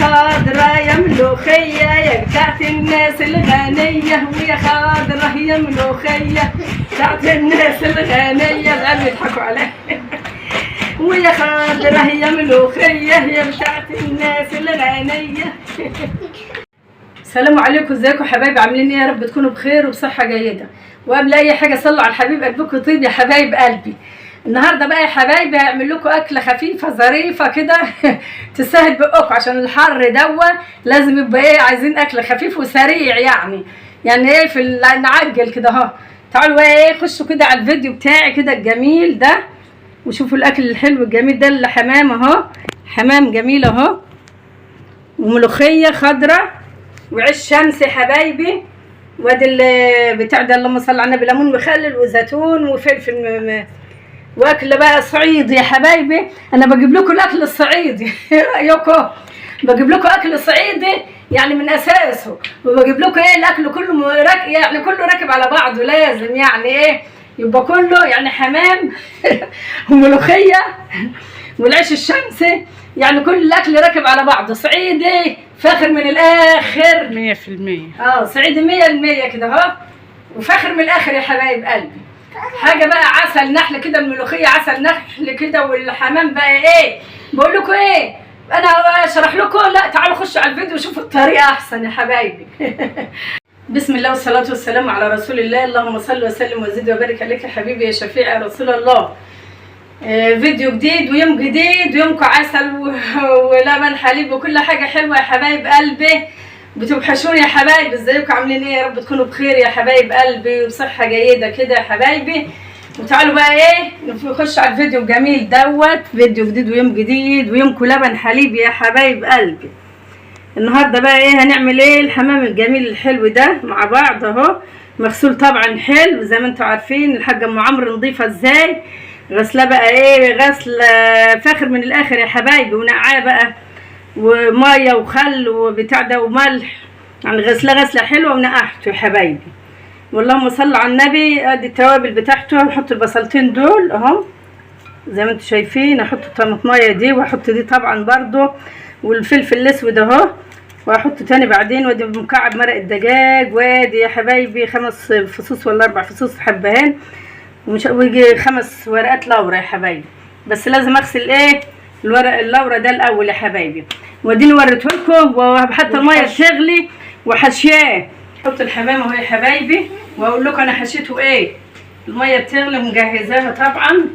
خضرة يا ملوخية يا بتاعت الناس الغنية، ويا خضرة يا ملوخية بتاعت الناس الغنية. العيال بيضحكوا عليا. ويا خضرة يا ملوخية يا بتاعت الناس الغنية. السلام عليكم، ازيكم حبايبي؟ عاملين ايه؟ يا رب تكونوا بخير وبصحة جيدة. وقبل اي حاجة صلوا على الحبيب قلبكم طيب يا حبايب قلبي. النهارده بقى يا حبايبي هعمل لكم اكله خفيفه ظريفه كده تسهل بقكم، عشان الحر دوا لازم يبقى ايه، عايزين اكل خفيف وسريع يعني ايه في نعجل كده اهو. تعالوا بقى ايه، خشوا كده على الفيديو بتاعي كده الجميل ده وشوفوا الاكل الحلو الجميل ده. اللي حمام اهو، حمام جميل اهو، وملوخيه خضراء وعيش شمس يا حبايبي، وادي بتاع ده اللهم صل على النبي، ليمون مخلل وزيتون وفلفل واكل بقى صعيدي يا حبايبي. انا بجيب لكم الاكل الصعيدي ايه رايكم؟ بجيب لكم اكل صعيدي يعني من اساسه، وبجيب لكم ايه الاكل كله يعني كله راكب على بعضه، لازم يعني ايه يبقى كله يعني حمام وملوخيه والعيش الشمسي، يعني كل الاكل راكب على بعضه، صعيدي فاخر من الاخر 100%. صعيدي 100% كده اهو، وفاخر من الاخر يا حبايب قلبي. حاجه بقى عسل نحل كده، الملوخيه عسل نحل كده، والحمام بقى ايه. بقول لكم ايه، انا اشرح لكم؟ لا، تعالوا خشوا على الفيديو وشوفوا الطريقه احسن يا حبايبي. بسم الله والصلاه والسلام على رسول الله، اللهم صل وسلم وزد وبارك عليك يا حبيبي يا شفيع يا رسول الله. فيديو جديد ويوم جديد ويومكم عسل ولبن حليب وكل حاجه حلوه يا حبايب قلبي. بتوحشوني يا حبايب، ازيكم عاملين ايه؟ يا رب تكونوا بخير يا حبايب قلبي وبصحه جيده كده يا حبايبي. وتعالوا بقى ايه نخش على الفيديو الجميل دوت، فيديو جديد ويوم جديد ويومكم لبن حليب يا حبايب قلبي. النهارده بقى ايه هنعمل ايه؟ الحمام الجميل الحلو ده مع بعض اهو، مغسول طبعا حلو زي ما انتم عارفين. الحاجه ام عمرو نضيفه ازاي، غسله بقى ايه غسل فاخر من الاخر يا حبايبي، ونقعاه بقى وميه وخل وبتاع ده وملح، يعني غسله حلوه ونقعته يا حبايبي. واللهم صل على النبي. ادي التوابل بتاعته، هنحط البصلتين دول اهو زي ما انتم شايفين، احط الطماطمايه دي واحط دي طبعا برضو، والفلفل الاسود اهو، واحط تاني بعدين. وادي مكعب مرق الدجاج، وادي يا حبايبي 5 فصوص ولا 4 فصوص حبهان، ويجي 5 ورقات لورا يا حبايبي. بس لازم اغسل ايه الورق اللورا ده الاول يا حبايبي. واديني وريته لكم، وحتى الميه تغلي وحشياه. احط الحمام اهو يا حبايبي، واقول لكم انا حشيته ايه. الميه بتغلي مجهزاها طبعا.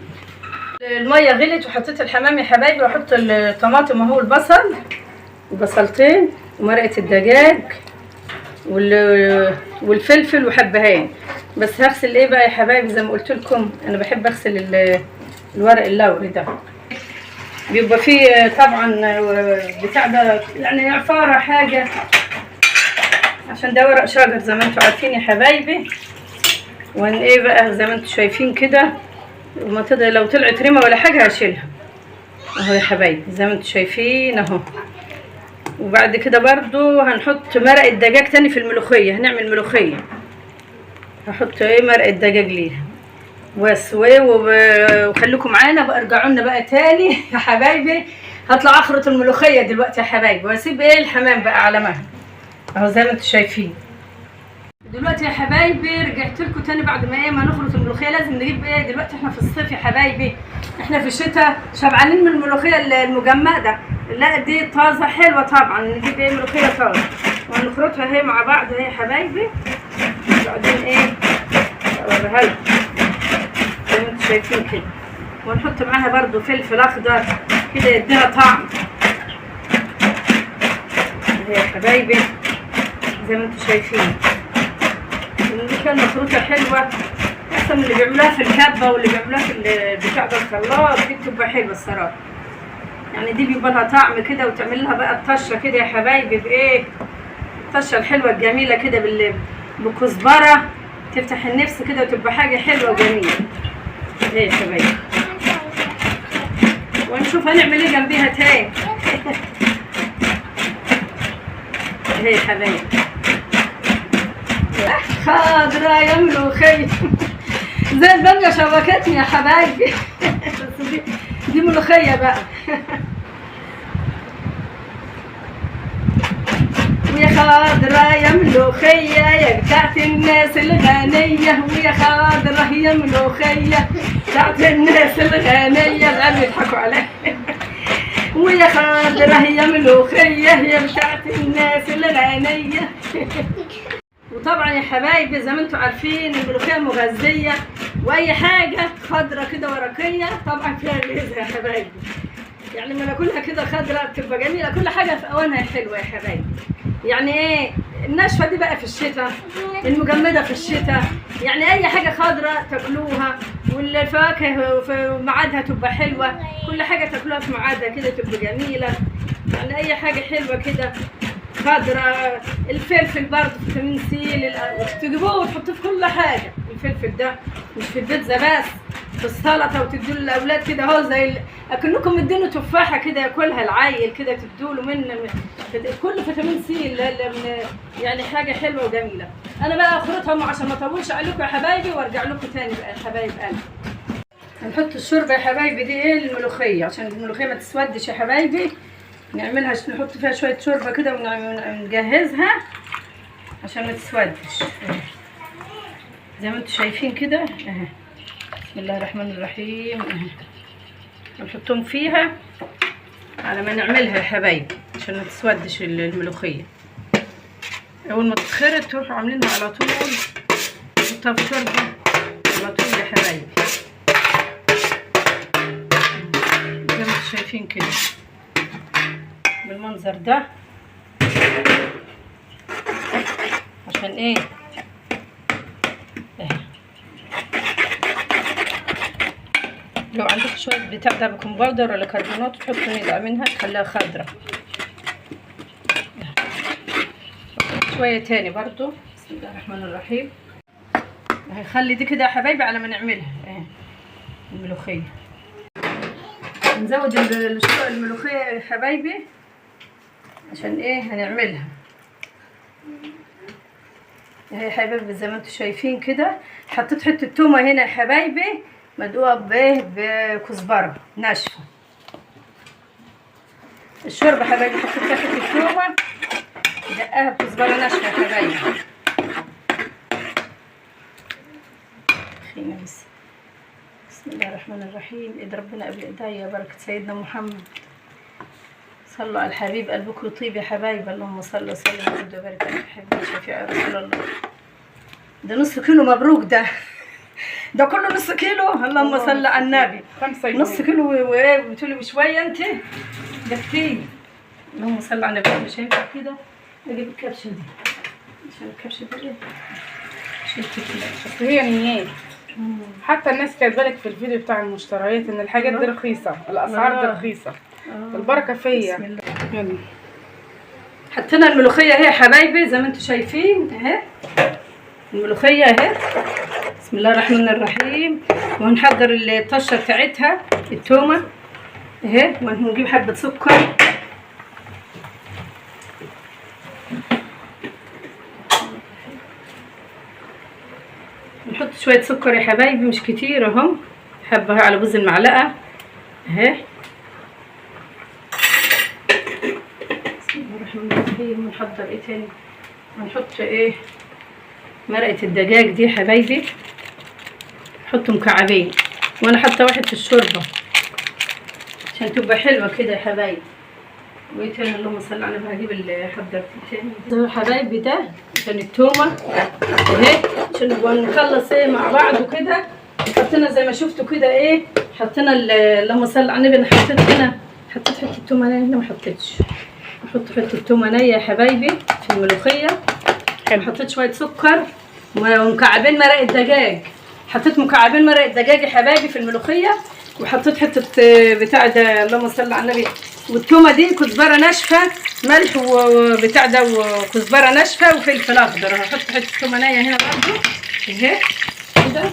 الميه غلت وحطيت الحمام يا حبايبي، واحط الطماطم اهو والبصل وبصلتين ومرقه الدجاج والفلفل وحبهان. بس هغسل ايه بقى يا حبايبي، زي ما قلت لكم انا بحب اغسل الورق اللوري ده، بيبقى فيه طبعا بتاع ده يعني عفاره حاجه، عشان ده ورق شجر زي ما انتم عارفين يا حبايبي. وان ايه بقى زي ما انتم شايفين كده، وما لو طلعت ريمه ولا حاجه هشيلها اهو يا حبايبي زي ما انتم شايفين اهو. وبعد كده برضو هنحط مرق الدجاج تاني في الملوخيه، هنعمل ملوخيه، هحط ايه مرق الدجاج ليها بس. وخليكم معانا بقى، ارجعوا لنا بقى تاني يا حبايبي. هطلع اخرط الملوخيه دلوقتي يا حبايبي، واسيب ايه الحمام بقى على مهل اهو زي ما انتم شايفين. دلوقتي يا حبايبي رجعت لكم تاني بعد ما ايه ما نخرط الملوخيه. لازم نجيب ايه دلوقتي، احنا في الصيف يا حبايبي، احنا في الشتاء شبعانين من الملوخيه المجمده. لا دي طازه حلوه طبعا، نجيب ايه ملوخيه طازه ونخرطها اهي مع بعض اهي يا حبايبي. بعدين ايه اوريها لكم زي ما انتم شايفين كده، ونحط معاها برضو فلفل اخضر كده يديها طعم اهي يا حبايبي زي ما انتم شايفين. دي كان مخروطه حلوه احسن من اللي بيعملوها في الكبه واللي بيعملوها في بتاع ده الخلاط، دي بتبقى حلوه الصراحه يعني. دي بيبقى لها طعم كده، وتعمل لها بقى الطشه كده يا حبايبي بايه الطشه الحلوه الجميله كده بالكزبره، تفتح النفس كده وتبقى حاجه حلوه وجميله ايه يا حبايبي. ونشوف هنعمل ايه جنبيها تاني ايه يا حبايبي. خضرا يا ملوخيه زي الباميه شبكتني يا حبايبي دي ملوخيه بقى يا ملوخية يا بتاعت الناس الغنية، ويا خضرة يا ملوخية بتاعت الناس الغنية. العيال بيضحكوا عليا. ويا خضرة يا ملوخية يا بتاعت الناس الغنية. وطبعا يا حبايبي زي ما انتم عارفين الملوخية مغذية، واي حاجة خضرة كده ورقية طبعا فيها غذاء يا حبايبي. يعني لما ناكلها كده خضرة بتبقى جميلة، كل حاجة في اوانها حلوة يا حبايبي. يعني ايه الناشفة دي بقى في الشتاء، المجمدة في الشتاء، يعني اي حاجة خضرة تاكلوها، والفواكه في ميعادها تبقى حلوة، كل حاجة تاكلوها في ميعادها كده تبقى جميلة. يعني اي حاجة حلوة كده خضرة. الفلفل برضه فيتامين سي تجيبوه وتحطوه في كل حاجة. الفلفل ده مش في البيتزا بس، في السلطة وتدوا للأولاد كده اهو زي أكنكم مدينه تفاحة كده ياكلها العيل كده، تدوا له من كل فيتامين سي يعني حاجة حلوة وجميلة. أنا بقى آخرتهم عشان ما أطولش عليكم يا حبايبي وأرجع لكم تاني بقى يا حبايب قلبي. هنحط الشوربة يا حبايبي دي إيه الملوخية، عشان الملوخية ما تسودش يا حبايبي. نعملها نحط فيها شوية شوربة كده ونجهزها عشان ما تسودش زي ما انتم شايفين كده اهي. بسم الله الرحمن الرحيم اهي. نحطهم فيها على ما نعملها يا حبايبي عشان ما تسودش الملوخية. اول ما تتخرط تروحوا عاملينها على طول، نحطها في شوربة على طول يا حبايبي زي ما انتم شايفين كده بالمنظر ده. عشان ايه لو عندك شويه بتاع ده بيكنج باودر ولا كربونات تحطوا نقطه منها تخليها خضرة. شويه تاني برضو. بسم الله الرحمن الرحيم. هنخلي دي كده يا حبايبي على ما نعملها اهي الملوخيه. نزود الملوخيه يا حبايبي عشان ايه هنعملها اهي يا حبايبي زي ما انتم شايفين كده. حطيت حته تومه هنا يا حبايبي مدقوقه بكزبره ناشفه. الشوربه يا حبايبي حطيت فيها حته تومه دقاها بكزبره ناشفه يا حبايبي. بسم الله الرحمن الرحيم. ايد ربنا قبل ايديا بركه سيدنا محمد. صلوا على الحبيب قلبكم يطيب يا حبايب. اللهم صل وسلم وزد وبارك على حبيبي شفيع رسول الله. ده نص كيلو مبروك ده كله نص كيلو. اللهم صل على النبي. نص كيلو وايه بتقولي بشويه انت؟ ده كتير. اللهم صل على النبي. مش هينفع كده اجيب الكبشه دي عشان الكبشه دي بس هي نيات. حتى الناس كانت بالك في الفيديو بتاع المشتريات ان الحاجات دي رخيصه، الاسعار دي رخيصه. البركه فيا. بسم الله. حطينا الملوخيه اهي يا حبايبي زي ما انتم شايفين اهي الملوخيه اهي. بسم الله الرحمن الرحيم. وهنحضر الطشه بتاعتها التومه اهي. وهنجيب حبه سكر نحط شويه سكر يا حبايبي مش كتير اهو، حبه على بوز المعلقه اهي. ونحضر ايه تاني؟ هنحط ايه مرقه الدجاج دي يا حبايبي. نحط مكعبين وانا حاطه واحد في الشوربه عشان تبقى حلوه كده يا حبايبي. وايه تاني؟ اللهم صل على النبي. هجيب اللي حضرت تاني يا حبايبي ده عشان التومه اهي عشان نبقى نخلص ايه مع بعض وكده. حطينا زي ما شفتوا كده ايه حطينا اللهم صل على النبي. انا حطيت هنا حطيت حته تومه هنا ما حطيتش. نحط حته تومه نيه يا حبايبي في الملوخيه. حطيت شويه سكر ومكعبين مرقه دجاج. حطيت مكعبين مرقه دجاج يا حبايبي في الملوخيه. وحطيت حته بتاع ده اللهم صل على النبي. والتومه دي كزبره ناشفه ملح وبتاع ده وكزبره ناشفه وفلفل اخضر. هحط حته تومه نيه هنا برضه اهي كده.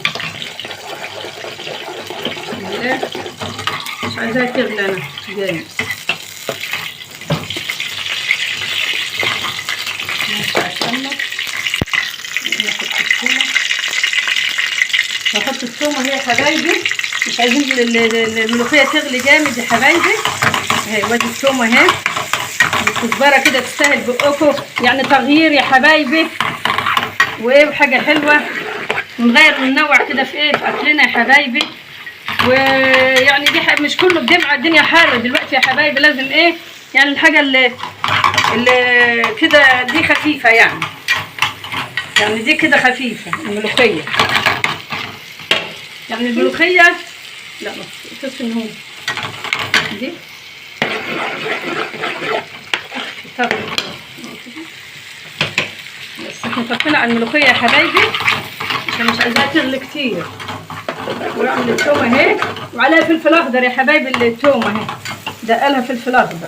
مش عايزاها تغلي انا جامد. هحط الثومه هي يا حبايبي. مش عايزين الملوخيه تغلي جامد يا حبايبي اهي. وادي الثومه اهي كزبره كده تستاهل بقكم، يعني تغيير يا حبايبي وايه وحاجه حلوه، ونغير وننوع كده في ايه في اكلنا يا حبايبي. ويعني دي مش كله بدمعه، الدنيا حر دلوقتي يا حبايبي، لازم ايه يعني الحاجه اللي كده دي خفيفه يعني دي كده خفيفه. الملوخيه يعني الملوخيه لا بس ان هو دي طب بس احنا طفينا على الملوخيه يا حبايبي عشان مش عايزاها تغلي كتير. واعمل التومه اهي وعليها فلفل اخضر يا حبايبي. التومه اهي دقلها فلفل اخضر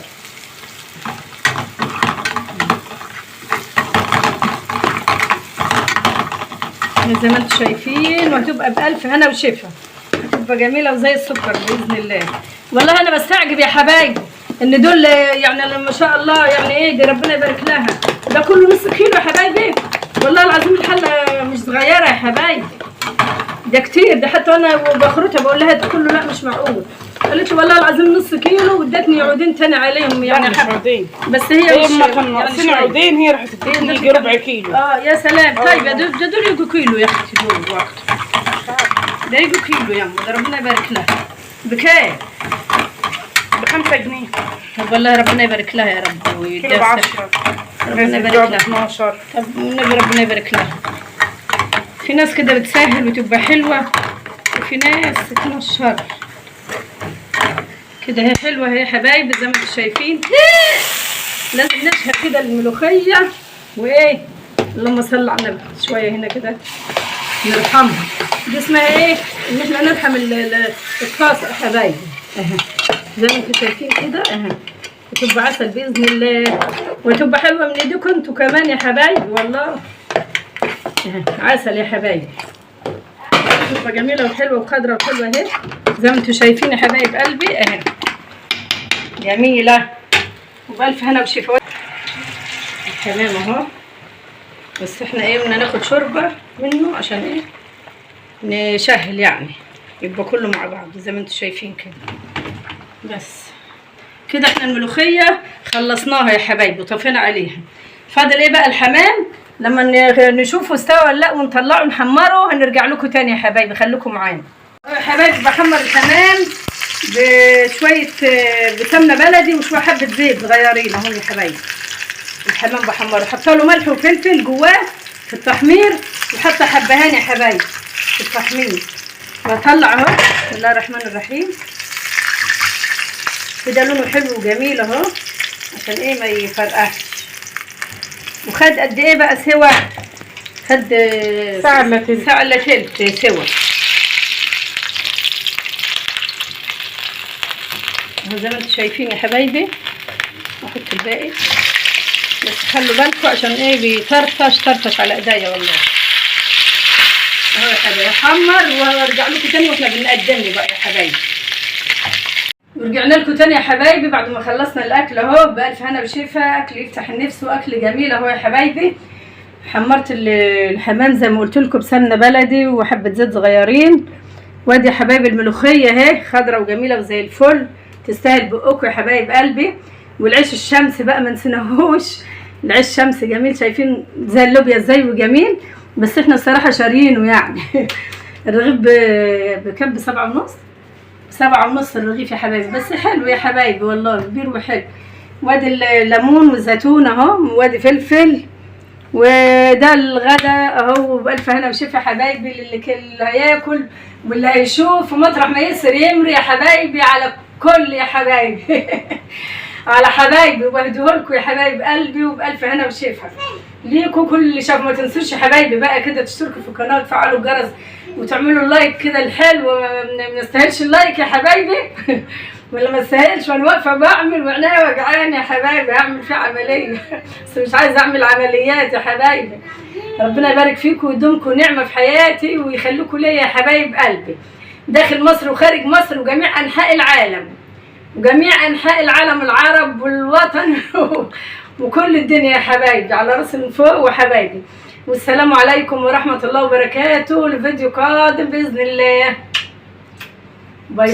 زي ما انتم شايفين، وهتبقى بألف هنا وشفا، هتبقى جميله وزي السكر باذن الله. والله انا بستعجب يا حبايبي ان دول يعني ما شاء الله يعني ايه، دي ربنا يبارك لها، ده كله نص كيلو يا حبايبي. والله العظيم الحله مش صغيره يا حبايبي، ده كتير. ده حتى انا بخرطها بقول لها ده كله لا مش معقول، قالت لي والله العظيم نص كيلو وادتني عودين تاني عليهم يعني مش عودين بس هي ما كان ناقصين عودين، هي راح تديني يجي ربع كيلو. يا سلام. طيب يا دول يجوا كيلو يا اختي، دول وقت ده يجوا كيلو يا ده ربنا يبارك لها. بكام؟ ب5 جنيه. طب والله ربنا يبارك لها يا رب كيلو ب10 ربنا يبارك لها. 12. طب والنبي ربنا يبارك لها. في ناس كده بتسهل وتبقى حلوه، وفي ناس تنشر كده. هي حلوه هي حبايبي زي ما انتم شايفين. لازم نشهر كده الملوخيه وايه، اللهم صل على النبي. شويه هنا كده نرحمها. دي اسمها ايه؟ ان احنا نرحم الطاسه يا حبايبي. اهي زي ما انتم شايفين كده اهي، وتبقى عسل باذن الله، وتبقى حلوه من ايديكم انتوا كمان يا حبايبي. والله اهي عسل يا حبايبي، تبقى جميله وحلوه وخضره وحلوه اهي زي ما انتم شايفين يا حبايب قلبي اهي جميله وبألف هنا وشفا. تمام اهو. بس احنا ايه بدنا ناخد شوربه منه عشان ايه نشهل يعني، يبقى كله مع بعض زي ما انتم شايفين كده. بس كده احنا الملوخيه خلصناها يا حبايبي وطفينا عليها. فاضل ايه بقى الحمام، لما نشوفه استوى ولا لا ونطلعه نحمره هنرجع لكم تاني يا حبايبي، خليكم معانا يا حبايبي. بحمر الحمام بشويه بسمنه بلدي وشويه حبه زيت صغيرين اهم يا حبايبي. الحمام بحمره، حاطه له ملح وفلفل جواه في التحمير، وحاطه حبهان يا حبايبي في التحمير. بطلع اهو بسم الله الرحمن الرحيم كده لونه حلو وجميل اهو عشان ايه ما يفرقعش. وخد قد ايه بقى سوا؟ خد ساعة الا تلت. ساعة الا تلت سوا زي ما انتم شايفين يا حبايبي. احط الباقي بس خلوا بالكم عشان ايه بيطرطش على ايديا والله اهو يا حبايبي. احمر وارجع لكم تاني واحنا بنقدم بقى يا حبايبي. ورجعنا لكم تاني يا حبايبي بعد ما خلصنا الاكل اهو بألف هنا وشفا. اكل يفتح النفس واكل جميل اهو يا حبايبي. حمرت الحمام زي ما قلت لكم بسمنه بلدي وحبه زيت صغيرين. وادي يا حبايبي الملوخيه اهي خضره وجميله وزي الفل، تستاهل بقكم يا حبايب قلبي. والعيش الشمس بقى ما نسيناهوش، العيش الشمس جميل شايفين زي اللوبيا ازاي وجميل. بس احنا الصراحه شاريينه يعني الرغيف بكام؟ ب7.5 7.5 الرغيف يا حبايبي. بس حلو يا حبايبي والله كبير وحلو. وادي الليمون والزيتون اهو، وادي فلفل. وده الغدا اهو بألف هنا وشفا يا حبايبي اللي هياكل واللي هيشوف. ومطرح ما يسر يمري يا حبايبي على كل يا حبايبي على حبايبي وبهديهولكم يا حبايب قلبي وبألف هنا وشفا ليكوا كل اللي شاف. ما تنسوش يا حبايبي بقى كده تشتركوا في القناه وتفعلوا الجرس وتعملوا اللايك كده الحلو. ما يستاهلش اللايك يا حبايبي ولا ما يستاهلش وانا واقفه بعمل وعينيا وجعاني يا حبايبي، هعمل فيه عمليه بس مش عايزه اعمل عمليات يا حبايبي. ربنا يبارك فيكم ويدومكم نعمه في حياتي ويخليكم ليا يا حبايب قلبي داخل مصر وخارج مصر وجميع انحاء العالم وجميع انحاء العالم العرب والوطن وكل الدنيا يا حبايبي على راسي من فوق وحبايبي. والسلام عليكم ورحمه الله وبركاته. لفيديو قادم باذن الله. باي.